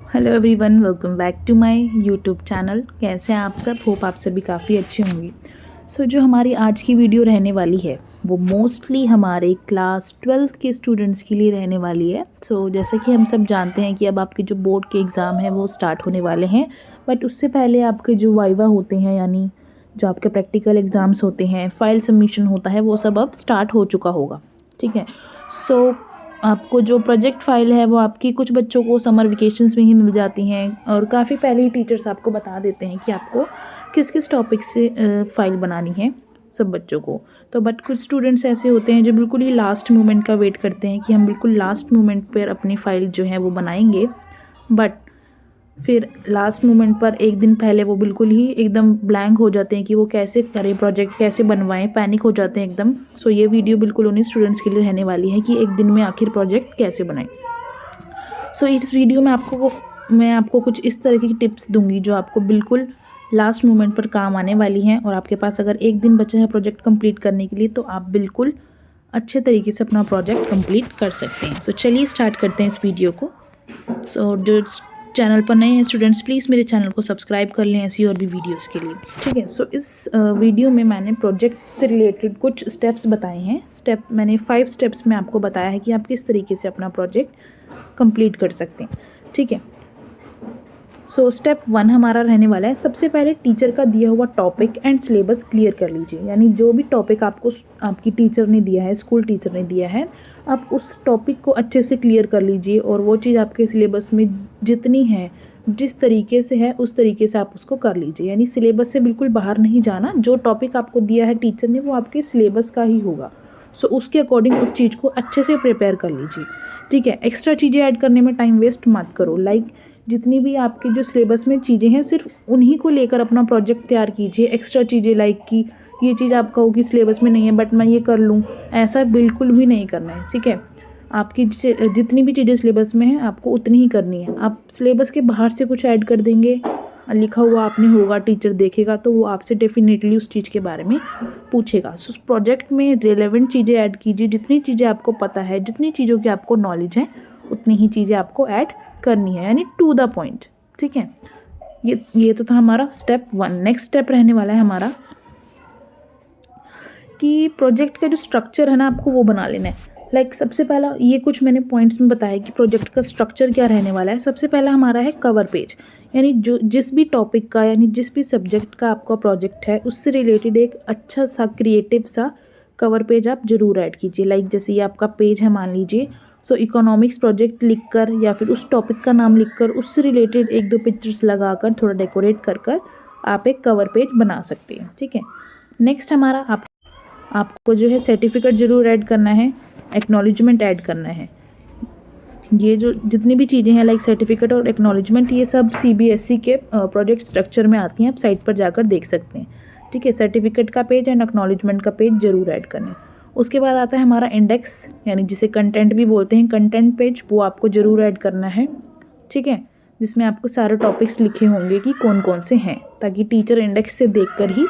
Hello everyone, welcome back to my YouTube channel. कैसे हैं आप सब? होप आप सभी काफ़ी अच्छे होंगे। जो हमारी आज की वीडियो रहने वाली है वो मोस्टली हमारे क्लास 12 के स्टूडेंट्स के लिए रहने वाली है। जैसे कि हम सब जानते हैं कि अब आपके जो बोर्ड के एग्ज़ाम हैं वो स्टार्ट होने वाले हैं, बट उससे पहले आपके जो वाइवा होते हैं, यानी जो आपके प्रैक्टिकल एग्ज़ाम्स होते हैं, फाइल सबमिशन होता है, वो सब अब स्टार्ट हो चुका होगा। ठीक है। सो आपको जो प्रोजेक्ट फ़ाइल है वो आपकी कुछ बच्चों को समर वेकेशंस में ही मिल जाती हैं, और काफ़ी पहले ही टीचर्स आपको बता देते हैं कि आपको किस किस टॉपिक से फ़ाइल बनानी है सब बच्चों को। तो बट कुछ स्टूडेंट्स ऐसे होते हैं जो बिल्कुल ही लास्ट मोमेंट का वेट करते हैं कि हम बिल्कुल लास्ट मोमेंट पर अपनी फ़ाइल जो है वो बनाएंगे, बट फिर लास्ट मोमेंट पर एक दिन पहले वो बिल्कुल ही एकदम ब्लैंक हो जाते हैं कि वो कैसे करें, प्रोजेक्ट कैसे बनवाएं, पैनिक हो जाते हैं एकदम। ये वीडियो बिल्कुल उन्हीं स्टूडेंट्स के लिए रहने वाली है कि एक दिन में आखिर प्रोजेक्ट कैसे बनाएं। इस वीडियो में मैं आपको कुछ इस तरह की टिप्स दूंगी जो आपको बिल्कुल लास्ट मोमेंट पर काम आने वाली हैं, और आपके पास अगर एक दिन बचा है प्रोजेक्ट कंप्लीट करने के लिए तो आप बिल्कुल अच्छे तरीके से अपना प्रोजेक्ट कंप्लीट कर सकते हैं। चलिए स्टार्ट करते हैं इस वीडियो को। जो चैनल पर नए हैं स्टूडेंट्स, प्लीज़ मेरे चैनल को सब्सक्राइब कर लें ऐसी और भी वीडियोस के लिए। ठीक है। इस वीडियो में मैंने प्रोजेक्ट से रिलेटेड कुछ स्टेप्स बताए हैं। मैंने 5 स्टेप्स में आपको बताया है कि आप किस तरीके से अपना प्रोजेक्ट कंप्लीट कर सकते हैं। ठीक है। स्टेप 1 हमारा रहने वाला है, सबसे पहले टीचर का दिया हुआ टॉपिक एंड सिलेबस क्लियर कर लीजिए। यानी जो भी टॉपिक आपको आपकी टीचर ने दिया है, स्कूल टीचर ने दिया है, आप उस टॉपिक को अच्छे से क्लियर कर लीजिए, और वो चीज़ आपके सिलेबस में जितनी है, जिस तरीके से है उस तरीके से आप उसको कर लीजिए। यानी सिलेबस से बिल्कुल बाहर नहीं जाना। जो टॉपिक आपको दिया है टीचर ने वो आपके सिलेबस का ही होगा। उसके अकॉर्डिंग उस चीज़ को अच्छे से प्रिपेयर कर लीजिए। ठीक है। एक्स्ट्रा चीज़ें ऐड करने में टाइम वेस्ट मत करो। जितनी भी आपके जो सिलेबस में चीज़ें हैं सिर्फ उन्हीं को लेकर अपना प्रोजेक्ट तैयार कीजिए। एक्स्ट्रा चीज़ें कि ये चीज़ आप कहो कि सिलेबस में नहीं है बट मैं ये कर लूँ, ऐसा बिल्कुल भी नहीं करना है। ठीक है। आपकी जितनी भी चीज़ें सिलेबस में हैं आपको उतनी ही करनी है। आप सिलेबस के बाहर से कुछ ऐड कर देंगे, लिखा हुआ आपने होगा, टीचर देखेगा तो वो आपसे डेफिनेटली उस चीज़ के बारे में पूछेगा। उस प्रोजेक्ट में रेलेवेंट चीज़ें ऐड कीजिए। जितनी चीज़ें आपको पता है, जितनी चीज़ों की आपको नॉलेज है, उतनी ही चीज़ें आपको ऐड करनी है, यानी टू द पॉइंट। ठीक है। ये तो था हमारा स्टेप 1। नेक्स्ट स्टेप रहने वाला है हमारा कि प्रोजेक्ट का जो स्ट्रक्चर है ना, आपको वो बना लेना है। सबसे पहला ये कुछ मैंने पॉइंट्स में बताया कि प्रोजेक्ट का स्ट्रक्चर क्या रहने वाला है। सबसे पहला हमारा है कवर पेज। यानी जिस भी टॉपिक का, यानी जिस भी सब्जेक्ट का आपका प्रोजेक्ट है उससे रिलेटेड एक अच्छा सा क्रिएटिव सा कवर पेज आप ज़रूर ऐड कीजिए। जैसे ये आपका पेज है, मान लीजिए इकोनॉमिक्स प्रोजेक्ट लिखकर या फिर उस टॉपिक का नाम लिखकर उससे रिलेटेड 1-2 पिक्चर्स लगाकर थोड़ा डेकोरेट कर आप एक कवर पेज बना सकते हैं। ठीक है। नेक्स्ट हमारा आपको जो है सर्टिफिकेट ज़रूर ऐड करना है, एक्नॉलेजमेंट ऐड करना है। ये जो जितनी भी चीज़ें हैं सर्टिफिकेट और एक्नॉलेजमेंट, ये सब CBSE के प्रोजेक्ट स्ट्रक्चर में आती हैं। आप साइट पर जाकर देख सकते हैं। ठीक है। सर्टिफिकेट का पेज एंड एक्नॉलेजमेंट का पेज ज़रूर ऐड करना है। उसके बाद आता है हमारा इंडेक्स, यानी जिसे कंटेंट भी बोलते हैं, कंटेंट पेज, वो आपको ज़रूर ऐड करना है। ठीक है। जिसमें आपको सारे टॉपिक्स लिखे होंगे कि कौन कौन से हैं, ताकि टीचर इंडेक्स से देखकर ही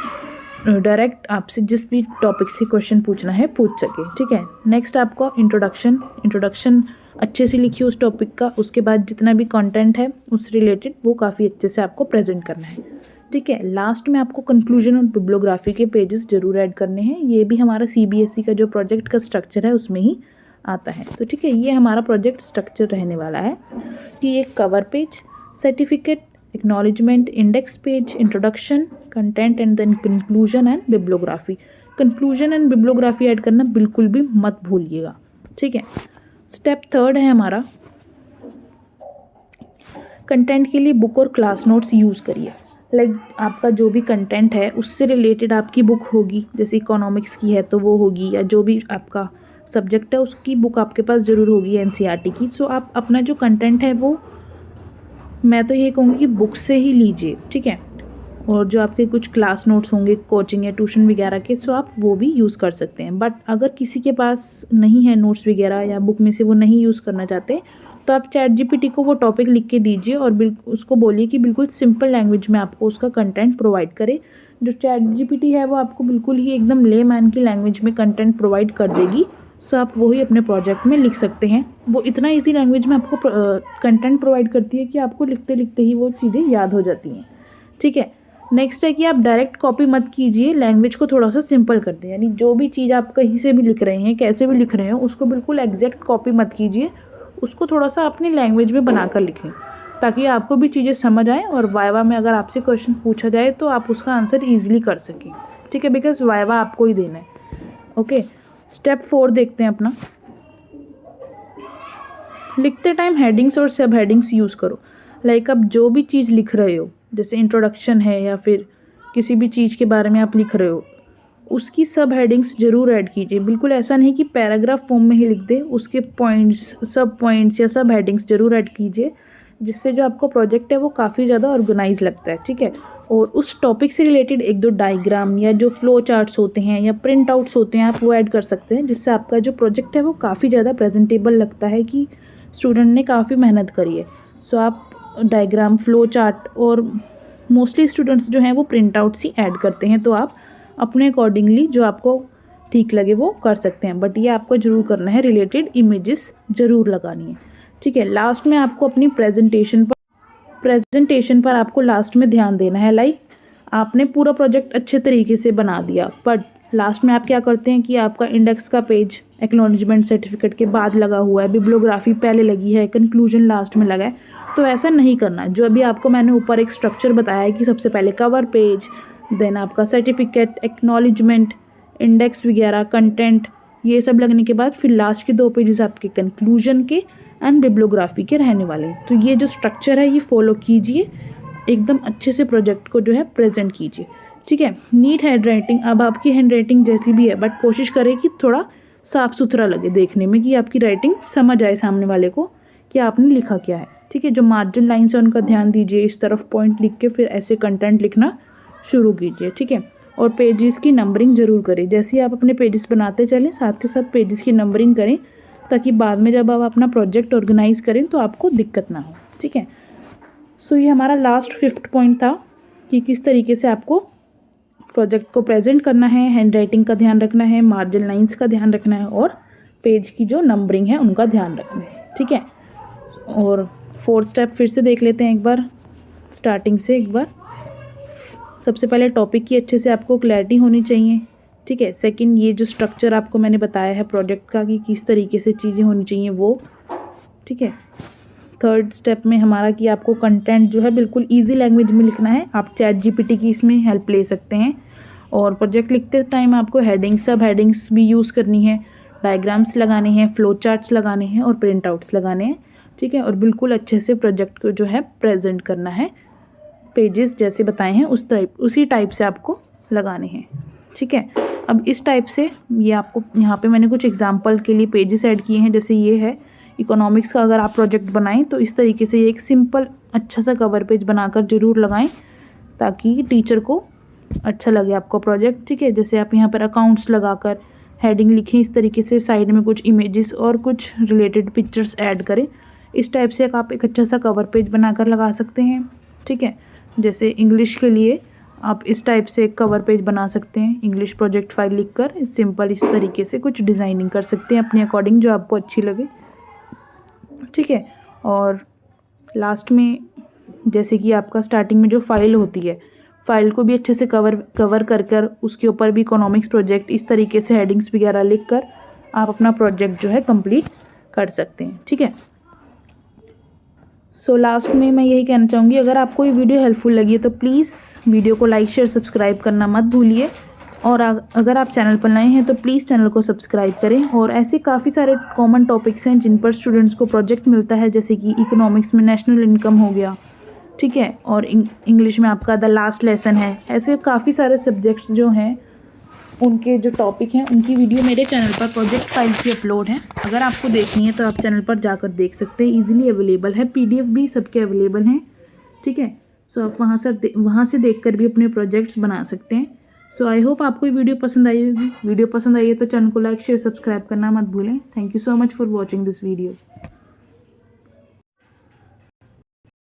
डायरेक्ट आपसे जिस भी टॉपिक से क्वेश्चन पूछना है पूछ सके। ठीक है। नेक्स्ट आपको इंट्रोडक्शन अच्छे से लिखिए उस टॉपिक का। उसके बाद जितना भी कंटेंट है उस रिलेटेड वो काफ़ी अच्छे से आपको प्रेजेंट करना है। ठीक है। लास्ट में आपको कंक्लूजन और बिब्लियोग्राफी के पेजेस जरूर ऐड करने हैं। ये भी हमारा CBSE का जो प्रोजेक्ट का स्ट्रक्चर है उसमें ही आता है। ठीक है। ये हमारा प्रोजेक्ट स्ट्रक्चर रहने वाला है कि एक cover page, certificate, acknowledgement, index page, introduction, content and then conclusion and bibliography. Conclusion and bibliography add करना बिल्कुल भी मत भूलिएगा। ठीक है। स्टेप 3 है हमारा, कंटेंट के लिए बुक और क्लास नोट्स यूज़ करिए। आपका जो भी कंटेंट है उससे रिलेटेड आपकी बुक होगी। जैसे इकोनॉमिक्स की है तो वो होगी, या जो भी आपका सब्जेक्ट है उसकी बुक आपके पास ज़रूर होगी NCERT की। आप अपना जो कंटेंट है वो, मैं तो ये कहूँगी कि बुक से ही लीजिए। ठीक है। और जो आपके कुछ क्लास नोट्स होंगे कोचिंग या ट्यूशन वगैरह के, आप वो भी यूज़ कर सकते हैं। बट अगर किसी के पास नहीं है नोट्स वगैरह या बुक में से वो नहीं यूज़ करना चाहते, तो आप ChatGPT को वो टॉपिक लिख के दीजिए और उसको बोलिए कि बिल्कुल सिंपल लैंग्वेज में आपको उसका कंटेंट प्रोवाइड करे। जो ChatGPT है वो आपको बिल्कुल ही एकदम लेमैन की लैंग्वेज में कंटेंट प्रोवाइड कर देगी, सो आप वही अपने प्रोजेक्ट में लिख सकते हैं। वो इतना ईजी लैंग्वेज में आपको कंटेंट प्रोवाइड करती है कि आपको लिखते लिखते ही वो चीज़ें याद हो जाती हैं। ठीक है, नेक्स्ट है कि आप डायरेक्ट कॉपी मत कीजिए, लैंग्वेज को थोड़ा सा सिंपल कर दें। यानी जो भी चीज़ आप कहीं से भी लिख रहे हैं, कैसे भी लिख रहे हो, उसको बिल्कुल एग्जैक्ट कॉपी मत कीजिए, उसको थोड़ा सा अपनी लैंग्वेज में बनाकर लिखें ताकि आपको भी चीज़ें समझ आएँ और वाइवा में अगर आपसे क्वेश्चन पूछा जाए तो आप उसका आंसर ईजिली कर सकें। ठीक है, बिकॉज वाइवा आपको ही देना है। ओके, स्टेप 4 देखते हैं अपना। लिखते टाइम हेडिंग्स और सब हेडिंग्स यूज़ करो। लाइक आप जो भी चीज़ लिख रहे हो, जैसे इंट्रोडक्शन है या फिर किसी भी चीज़ के बारे में आप लिख रहे हो, उसकी सब हेडिंग्स ज़रूर ऐड कीजिए। बिल्कुल ऐसा नहीं कि पैराग्राफ फॉर्म में ही लिख दे, उसके पॉइंट्स, सब पॉइंट्स या सब हेडिंग्स ज़रूर ऐड कीजिए, जिससे जो आपका प्रोजेक्ट है वो काफ़ी ज़्यादा ऑर्गेनाइज लगता है। ठीक है, और उस टॉपिक से रिलेटेड 1-2 डायग्राम या जो फ्लो चार्ट्स होते हैं या प्रिंट आउट्स होते हैं, आप वो ऐड कर सकते हैं, जिससे आपका जो प्रोजेक्ट है वो काफ़ी ज़्यादा प्रेजेंटेबल लगता है कि स्टूडेंट ने काफ़ी मेहनत करी है। सो आप डायग्राम, फ्लो चार्ट, और मोस्टली स्टूडेंट्स जो हैं वो प्रिंट आउट्स ही ऐड करते हैं, तो आप अपने अकॉर्डिंगली जो आपको ठीक लगे वो कर सकते हैं। बट ये आपको ज़रूर करना है, रिलेटेड इमेजेस ज़रूर लगानी है। ठीक है, लास्ट में आपको अपनी प्रेजेंटेशन पर आपको लास्ट में ध्यान देना है। लाइक आपने पूरा प्रोजेक्ट अच्छे तरीके से बना दिया, बट लास्ट में आप क्या करते हैं कि आपका इंडेक्स का पेज एक्नॉलेजमेंट सर्टिफिकेट के बाद लगा हुआ है, बिब्लियोग्राफी पहले लगी है, कंक्लूजन लास्ट में लगा है। तो ऐसा नहीं करना। जो अभी आपको मैंने ऊपर एक स्ट्रक्चर बताया है कि सबसे पहले कवर पेज, देन आपका सर्टिफिकेट, एक्नॉलेजमेंट, इंडेक्स वगैरह, कंटेंट, ये सब लगने के बाद फिर लास्ट के 2 पेजेस आपके कंक्लूजन के एंड बिब्लियोग्राफी के रहने वाले हैं। तो ये जो स्ट्रक्चर है ये फॉलो कीजिए, एकदम अच्छे से प्रोजेक्ट को जो है प्रेजेंट कीजिए। ठीक है, नीट हैंड राइटिंग। अब आपकी हैंड राइटिंग जैसी भी है, बट कोशिश करें कि थोड़ा साफ़ सुथरा लगे देखने में, कि आपकी राइटिंग समझ आए सामने वाले को कि आपने लिखा क्या है। ठीक है, जो मार्जिन लाइन्स है उनका ध्यान दीजिए, इस तरफ पॉइंट लिख के फिर ऐसे कंटेंट लिखना शुरू कीजिए। ठीक है, और पेजेस की नंबरिंग ज़रूर करें। जैसे ही आप अपने पेजेस बनाते चलें, साथ के साथ पेजेस की नंबरिंग करें, ताकि बाद में जब आप अपना प्रोजेक्ट ऑर्गेनाइज करें तो आपको दिक्कत ना हो। ठीक है, सो ये हमारा लास्ट 5th पॉइंट था कि किस तरीके से आपको प्रोजेक्ट को प्रेजेंट करना है, हैंड राइटिंग का ध्यान रखना है, मार्जिन लाइन्स का ध्यान रखना है, और पेज की जो नंबरिंग है उनका ध्यान रखना है। ठीक है, और 4th स्टेप फिर से देख लेते हैं एक बार, स्टार्टिंग से एक बार। सबसे पहले टॉपिक की अच्छे से आपको क्लैरिटी होनी चाहिए। ठीक है, सेकंड, ये जो स्ट्रक्चर आपको मैंने बताया है प्रोजेक्ट का कि किस तरीके से चीज़ें होनी चाहिए वो। ठीक है, 3rd स्टेप में हमारा कि आपको कंटेंट जो है बिल्कुल इजी लैंग्वेज में लिखना है। आप ChatGPT की इसमें हेल्प ले सकते हैं। और प्रोजेक्ट लिखते टाइम आपको हेडिंग्स, सब हेडिंग्स भी यूज़ करनी है, डायग्राम्स लगाने हैं, फ्लो चार्ट्स लगाने हैं और प्रिंट आउट्स लगाने हैं। ठीक है, और बिल्कुल अच्छे से प्रोजेक्ट को जो है प्रेजेंट करना है। पेजेस जैसे बताए हैं उसी टाइप से आपको लगाने हैं। ठीक है, अब इस टाइप से ये आपको यहाँ पे मैंने कुछ एग्जांपल के लिए पेजेस ऐड किए हैं। जैसे ये है इकोनॉमिक्स का, अगर आप प्रोजेक्ट बनाएं तो इस तरीके से एक सिंपल अच्छा सा कवर पेज बनाकर ज़रूर लगाएं, ताकि टीचर को अच्छा लगे आपका प्रोजेक्ट। ठीक है, जैसे आप यहाँ पर अकाउंट्स लगाकर हेडिंग लिखें, इस तरीके से साइड में कुछ इमेजेस और कुछ रिलेटेड पिक्चर्स ऐड करें। इस टाइप से आप एक अच्छा सा कवर पेज बनाकर लगा सकते हैं। ठीक है, जैसे इंग्लिश के लिए आप इस टाइप से एक कवर पेज बना सकते हैं, इंग्लिश प्रोजेक्ट फाइल लिखकर सिंपल इस तरीके से कुछ डिज़ाइनिंग कर सकते हैं अपने अकॉर्डिंग जो आपको अच्छी लगे। ठीक है, और लास्ट में जैसे कि आपका स्टार्टिंग में जो फाइल होती है, फाइल को भी अच्छे से कवर कर उसके ऊपर भी इकोनॉमिक्स प्रोजेक्ट इस तरीके से हेडिंग्स वगैरह लिखकर आप अपना प्रोजेक्ट जो है कंप्लीट कर सकते हैं। ठीक है, सो लास्ट में मैं यही कहना चाहूँगी, अगर आपको ये वीडियो हेल्पफुल लगी है तो प्लीज़ वीडियो को लाइक, शेयर, सब्सक्राइब करना मत भूलिए। और अगर आप चैनल पर नए हैं तो प्लीज़ चैनल को सब्सक्राइब करें। और ऐसे काफ़ी सारे कॉमन टॉपिक्स हैं जिन पर स्टूडेंट्स को प्रोजेक्ट मिलता है, जैसे कि इकोनॉमिक्स में नेशनल इनकम हो गया। ठीक है, और इंग्लिश में आपका द लास्ट लेसन है। ऐसे काफ़ी सारे सब्जेक्ट्स जो हैं उनके जो टॉपिक हैं उनकी वीडियो मेरे चैनल पर प्रोजेक्ट फाइल की अपलोड है। अगर आपको देखनी है तो आप चैनल पर जाकर देख सकते हैं, इजीली अवेलेबल है, PDF भी सबके अवेलेबल हैं। ठीक है, सो आप वहाँ से देखकर भी अपने प्रोजेक्ट्स बना सकते हैं। सो आई होप आपको ये वीडियो पसंद आई होगी। वीडियो पसंद आई है तो चैनल को लाइक, शेयर, सब्सक्राइब करना मत भूलें। Thank you so much for watching this video.